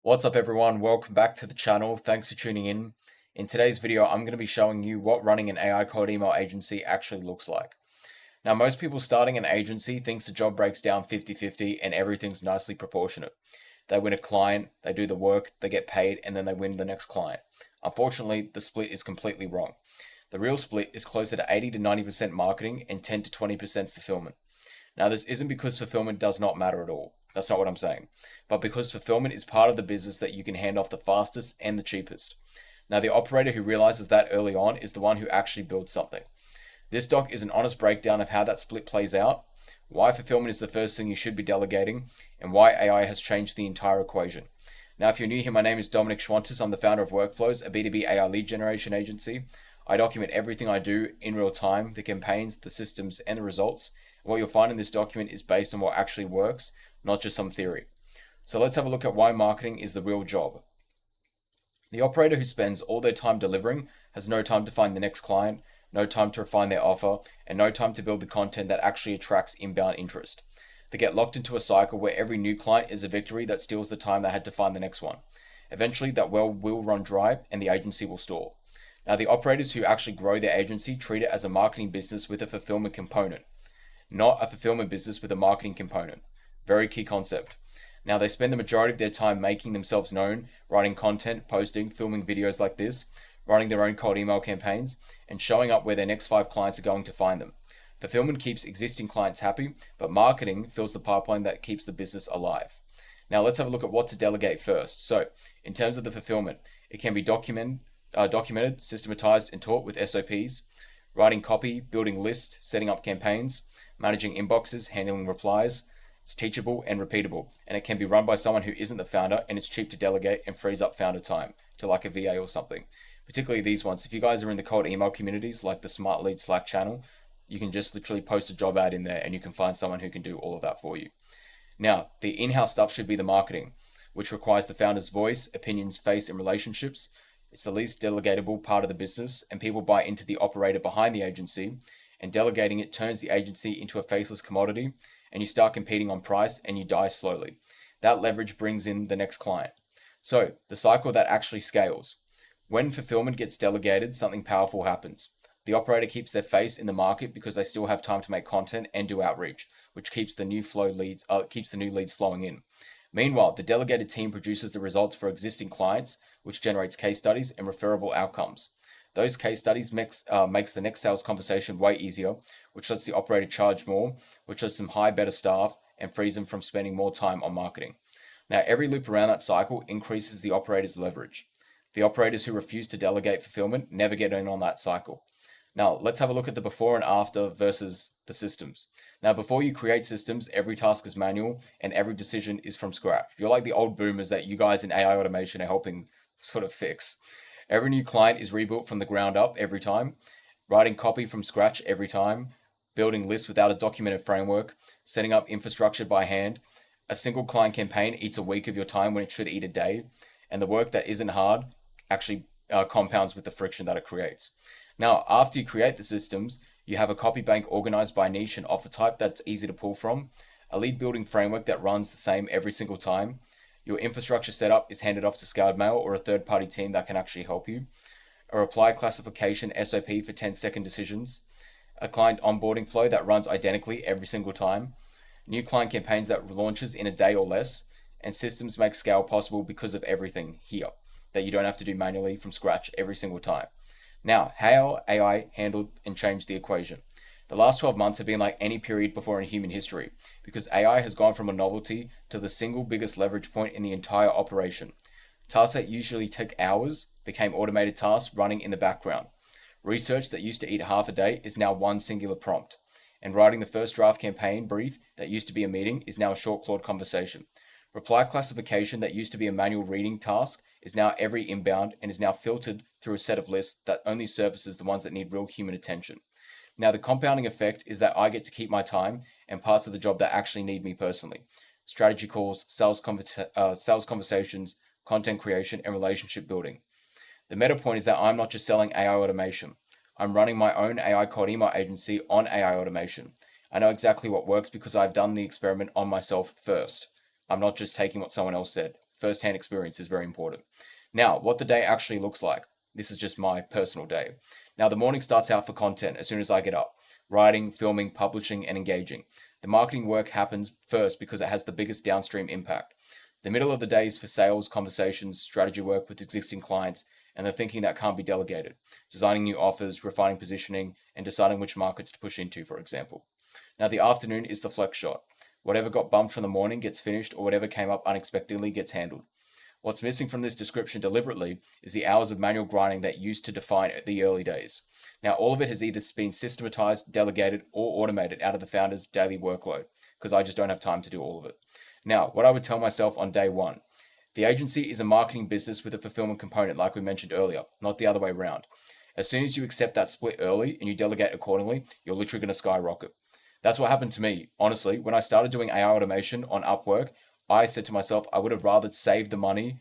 What's up everyone, welcome back to the channel, thanks for tuning in. In today's video, I'm going to be showing you what running an AI cold email agency actually looks like. Now, most people starting an agency thinks the job breaks down 50-50 and everything's nicely proportionate. They win a client, they do the work, they get paid, and then they win the next client. Unfortunately, the split is completely wrong. The real split is closer to 80 to 90% marketing and 10 to 20% fulfillment. Now, this isn't because fulfillment does not matter at all. That's not what I'm saying. But because fulfillment is part of the business that you can hand off the fastest and the cheapest. Now, the operator who realizes that early on is the one who actually builds something. This doc is an honest breakdown of how that split plays out, why fulfillment is the first thing you should be delegating, and why AI has changed the entire equation. Now, if you're new here, my name is Dominic Schwantes. I'm the founder of Workflows, a B2B AI lead generation agency. I document everything I do in real time, the campaigns, the systems, and the results. What you'll find in this document is based on what actually works, not just some theory. So let's have a look at why marketing is the real job. The operator who spends all their time delivering has no time to find the next client, no time to refine their offer, and no time to build the content that actually attracts inbound interest. They get locked into a cycle where every new client is a victory that steals the time they had to find the next one. Eventually, that well will run dry and the agency will stall. Now, the operators who actually grow their agency treat it as a marketing business with a fulfillment component, not a fulfillment business with a marketing component. Very key concept. Now, they spend the majority of their time making themselves known, writing content, posting, filming videos like this, running their own cold email campaigns, and showing up where their next 5 clients are going to find them. Fulfillment keeps existing clients happy, but marketing fills the pipeline that keeps the business alive. Now, let's have a look at what to delegate first. So, in terms of the fulfillment, it can be documented, systematized, and taught with SOPs, writing copy, building lists, setting up campaigns, managing inboxes, handling replies. It's teachable and repeatable, and it can be run by someone who isn't the founder, and it's cheap to delegate and frees up founder time to like a VA or something. Particularly these ones. If you guys are in the cold email communities like the Smart Lead Slack channel, you can just literally post a job ad in there and you can find someone who can do all of that for you. Now, the in-house stuff should be the marketing, which requires the founder's voice, opinions, face, and relationships. It's the least delegatable part of the business, and people buy into the operator behind the agency, and delegating it turns the agency into a faceless commodity, and you start competing on price and you die slowly. That leverage brings in the next client. So, the cycle that actually scales. When fulfillment gets delegated, something powerful happens. The operator keeps their face in the market because they still have time to make content and do outreach, which keeps the new leads flowing in. Meanwhile, the delegated team produces the results for existing clients, which generates case studies and referable outcomes. Those case studies makes the next sales conversation way easier, which lets the operator charge more, which lets them hire better staff and frees them from spending more time on marketing. Now, every loop around that cycle increases the operator's leverage. The operators who refuse to delegate fulfillment never get in on that cycle. Now, let's have a look at the before and after versus the systems. Now, before you create systems, every task is manual and every decision is from scratch. You're like the old boomers that you guys in AI automation are helping sort of fix. Every new client is rebuilt from the ground up every time, writing copy from scratch every time, building lists without a documented framework, setting up infrastructure by hand. A single client campaign eats a week of your time when it should eat a day, and the work that isn't hard actually compounds with the friction that it creates. Now, after you create the systems, you have a copy bank organized by niche and offer type that's easy to pull from, a lead building framework that runs the same every single time. Your infrastructure setup is handed off to Scaled Mail or a third-party team that can actually help you. A reply classification SOP for 10-second decisions. A client onboarding flow that runs identically every single time. New client campaigns that launches in a day or less. And systems make scale possible because of everything here that you don't have to do manually from scratch every single time. Now, how AI handled and changed the equation. The last 12 months have been like any period before in human history because AI has gone from a novelty to the single biggest leverage point in the entire operation. Tasks that usually take hours became automated tasks running in the background. Research that used to eat half a day is now one singular prompt. And writing the first draft campaign brief that used to be a meeting is now a short Claude conversation. Reply classification that used to be a manual reading task is now every inbound and is now filtered through a set of lists that only surfaces the ones that need real human attention. Now, the compounding effect is that I get to keep my time and parts of the job that actually need me personally. Strategy calls, sales conversations, content creation, and relationship building. The meta point is that I'm not just selling AI automation. I'm running my own AI cold email agency on AI automation. I know exactly what works because I've done the experiment on myself first. I'm not just taking what someone else said. first-hand experience is very important. Now, what the day actually looks like. This is just my personal day. Now, the morning starts out for content as soon as I get up. Writing, filming, publishing, and engaging. The marketing work happens first because it has the biggest downstream impact. The middle of the day is for sales, conversations, strategy work with existing clients, and the thinking that can't be delegated. Designing new offers, refining positioning, and deciding which markets to push into, for example. Now, the afternoon is the flex shot. Whatever got bumped from the morning gets finished, or whatever came up unexpectedly gets handled. What's missing from this description deliberately is the hours of manual grinding that used to define the early days. Now, all of it has either been systematized, delegated, or automated out of the founder's daily workload, because I just don't have time to do all of it. Now, what I would tell myself on day one. The agency is a marketing business with a fulfillment component, like we mentioned earlier, not the other way around. As soon as you accept that split early and you delegate accordingly, you're literally going to skyrocket. That's what happened to me. Honestly, when I started doing AI automation on Upwork, I said to myself, I would have rather saved the money,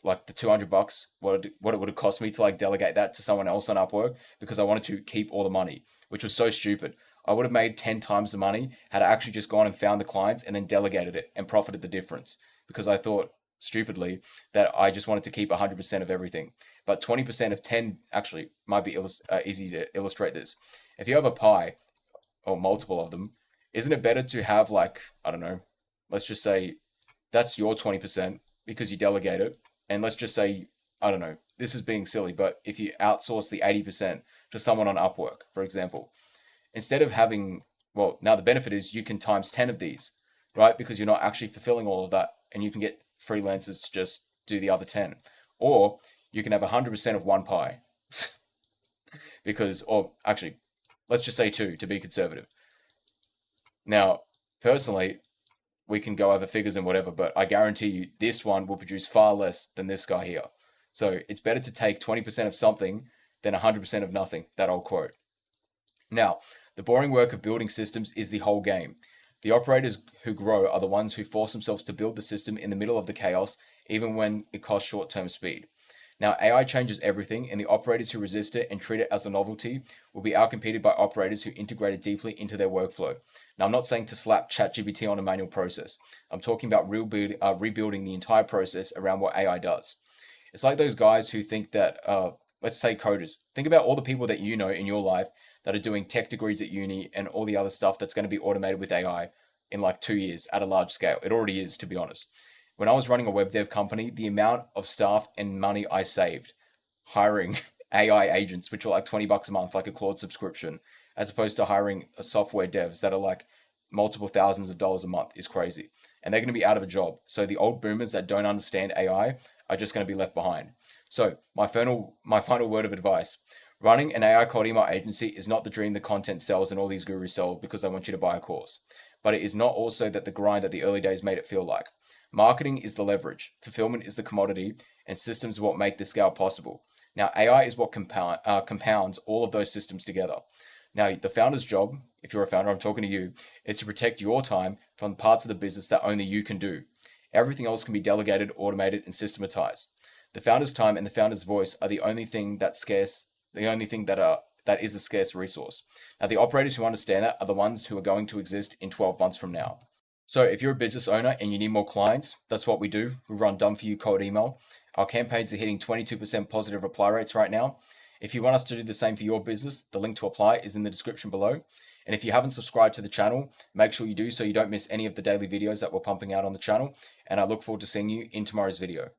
like the $200, what it would have cost me to like delegate that to someone else on Upwork, because I wanted to keep all the money, which was so stupid. I would have made 10 times the money had I actually just gone and found the clients and then delegated it and profited the difference, because I thought stupidly that I just wanted to keep 100% of everything. But 20% of 10 actually might be easy to illustrate this. If you have a pie or multiple of them, isn't it better to have like, I don't know, let's just say that's your 20% because you delegate it. And let's just say, I don't know, this is being silly, but if you outsource the 80% to someone on Upwork, for example, instead of having, well, now the benefit is you can times 10 of these, right? Because you're not actually fulfilling all of that and you can get freelancers to just do the other 10. Or you can have 100% of one pie. Because, or actually, let's just say two to be conservative. Now, personally, we can go over figures and whatever, but I guarantee you this one will produce far less than this guy here. So it's better to take 20% of something than 100% of nothing, that old quote. Now, the boring work of building systems is the whole game. The operators who grow are the ones who force themselves to build the system in the middle of the chaos, even when it costs short-term speed. Now, AI changes everything, and the operators who resist it and treat it as a novelty will be outcompeted by operators who integrate it deeply into their workflow. Now, I'm not saying to slap ChatGPT on a manual process. I'm talking about rebuilding the entire process around what AI does. It's like those guys who think that, let's say coders. Think about all the people that you know in your life that are doing tech degrees at uni and all the other stuff that's going to be automated with AI in like 2 years at a large scale. It already is, to be honest. When I was running a web dev company, the amount of staff and money I saved hiring AI agents, which were like $20 a month, like a Claude subscription, as opposed to hiring a software devs that are like multiple thousands of dollars a month is crazy. And they're going to be out of a job. So the old boomers that don't understand AI are just going to be left behind. So my final word of advice. Running an AI cold email agency is not the dream the content sells and all these gurus sell because they want you to buy a course. But it is not also that the grind that the early days made it feel like. Marketing is the leverage, fulfillment is the commodity, and systems are what make the scale possible. Now, AI is what compounds all of those systems together. Now, the founder's job, if you're a founder, I'm talking to you, is to protect your time from the parts of the business that only you can do. Everything else can be delegated, automated, and systematized. The founder's time and the founder's voice are the only thing that's scarce, that is a scarce resource. Now, the operators who understand that are the ones who are going to exist in 12 months from now. So if you're a business owner and you need more clients, that's what we do. We run Done For You cold email. Our campaigns are hitting 22% positive reply rates right now. If you want us to do the same for your business, the link to apply is in the description below. And if you haven't subscribed to the channel, make sure you do so you don't miss any of the daily videos that we're pumping out on the channel. And I look forward to seeing you in tomorrow's video.